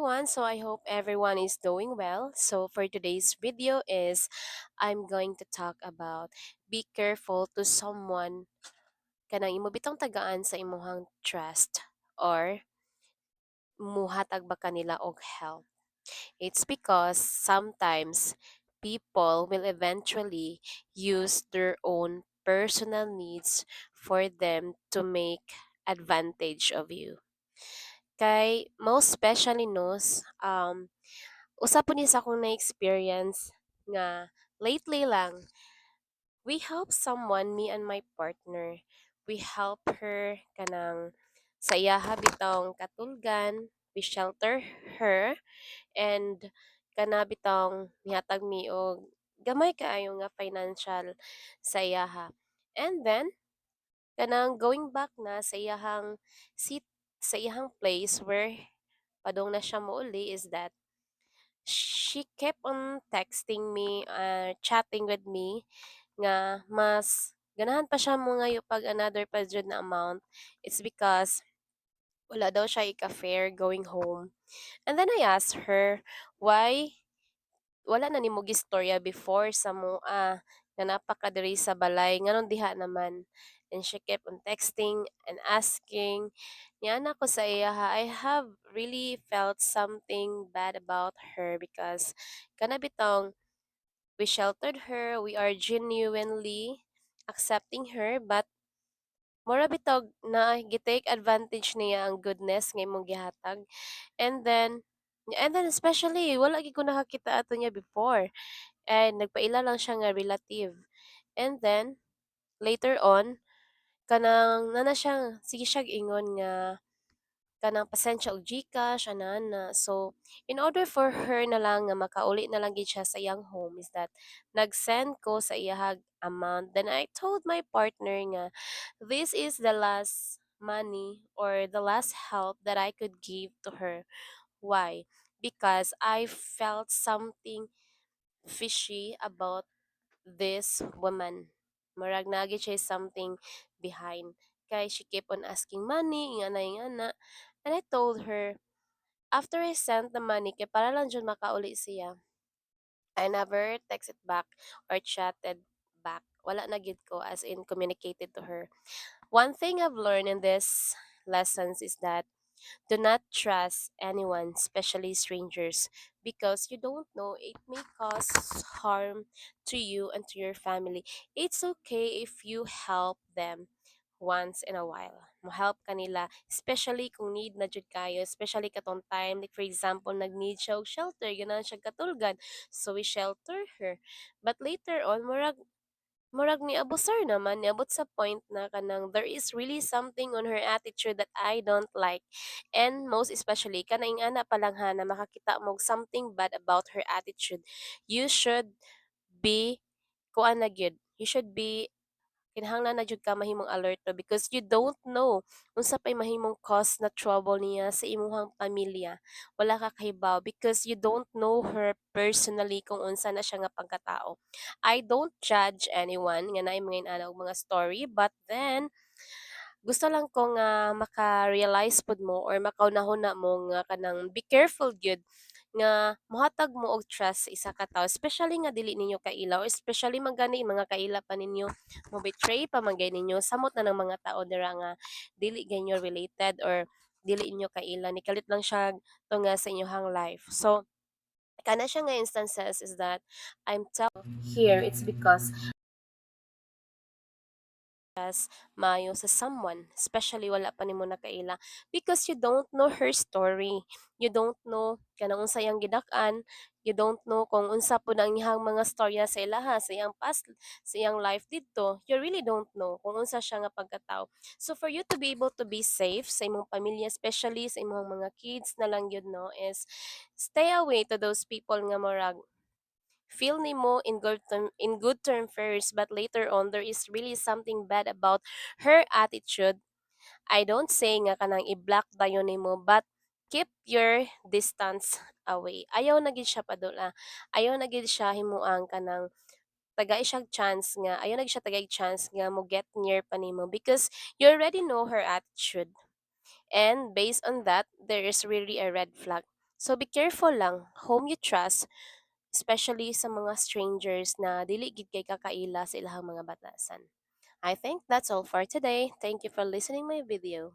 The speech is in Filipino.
everyone. So I hope everyone is doing well. So for today's video is I'm going to talk about be careful to someone kanang imo bitong tagaan sa imuhang trust or muhatag ba kanila og help. It's because sometimes people will eventually use their own personal needs for them to make advantage of you. Kay most especially usa po ni sa akong na-experience nga lately lang, we help someone, me and my partner. We help her kanang sa iyaha bitong katulgan. We shelter her and kana bitong mihatag mi og gamay kaayo nga financial sa iyaha. And then kanang going back na sa iyahang seat sa iyahang place where padong na siya mouli is that she kept on texting me, chatting with me nga mas ganahan pa siya mo ngayo pag another pa jud na amount. It's because wala daw siya ika-fare going home. And then I asked her why wala na nimo gistorya before sa moa nga napakadiri sa balay nganon diha naman. And she kept on texting and asking. Niana ko sa iya ha, I have really felt something bad about her because kana bitong we sheltered her, we are genuinely accepting her, but mura bitog na gitake advantage niya ang goodness nga imong gihatag. And then especially wala gid ko nakakita ato niya before. And nagpaila lang siya nga relative. And then later on kanang nana siya sige siya ingon nga kanang pasensya og GCash ana. So in order for her na lang nga makauli na lang gid siya sa iyang home is that nag-send ko sa iyahag amount. Then I told my partner nga this is the last money or the last help that I could give to her. Why? Because I felt something fishy about this woman. Murag nagi siya something behind. Kay she kept on asking money, ingana ingana. And I told her, after I sent the money, kay para lang dyan makauli siya, I never texted back or chatted back. Wala na gid ko as in communicated to her. One thing I've learned in this lessons is that do not trust anyone, especially strangers, because you don't know it may cause harm to you and to your family. It's okay if you help them once in a while. Mo-help kanila, especially kung need na jud kayo, especially katong time, like for example, nag-need siya og shelter, ganahan siya katulgan, so we shelter her. But later on, murag ni abusar naman, niabot sa point na kanang there is really something on her attitude that I don't like. And most especially, kanaing ana pa lang ha, na makakita mo og something bad about her attitude. You should be, kuan na gyud, you should be kinahanglan na jud ka mahimong alerto because you don't know unsa pay mahimong cause na trouble niya sa imuhang pamilya. Wala ka kahibaw because you don't know her personally kung unsa na siya nga pagkatao. I don't judge anyone nga naay mga inana og mga story, but then gusto lang ko nga maka-realize pud mo or makaunahuna mo nga kanang be careful gyud nga mohatag mo og trust sa isa ka tawo, especially nga dili ninyo kaila or especially magani mga kaila pa ninyo mo betray pa man gay ninyo samot na ng mga tao dira nga dili ganyo related or dili inyo kaila ni kalit lang siya to nga sa inyohang life. So kana siya nga instances is that I'm telling here it's because maayo sa someone, especially wala pa nimo nakaila because you don't know her story. You don't know kanang unsa iyang gidak-an, you don't know kung unsa po ang iyang mga storya sa ilaha, sa iyang past, sa iyang life didto. You really don't know kung unsa siya nga pagkatao. So for you to be able to be safe sa imong pamilya, especially sa imong mga kids na lang yun no, is stay away to those people nga murag feel nimo in good term first, but later on there is really something bad about her attitude. I don't say nga kanang i-block dayon nimo, but keep your distance away. Ayaw na gid siya padula. Ayaw na gid siya himuang kanang tagay siya chance nga ayaw na gid siya tagay chance nga mo get near pa nimo because you already know her attitude. And based on that, there is really a red flag. So be careful lang, whom you trust, especially sa mga strangers na dili gid kay kakaila sa ilahang mga batasan. I think that's all for today. Thank you for listening my video.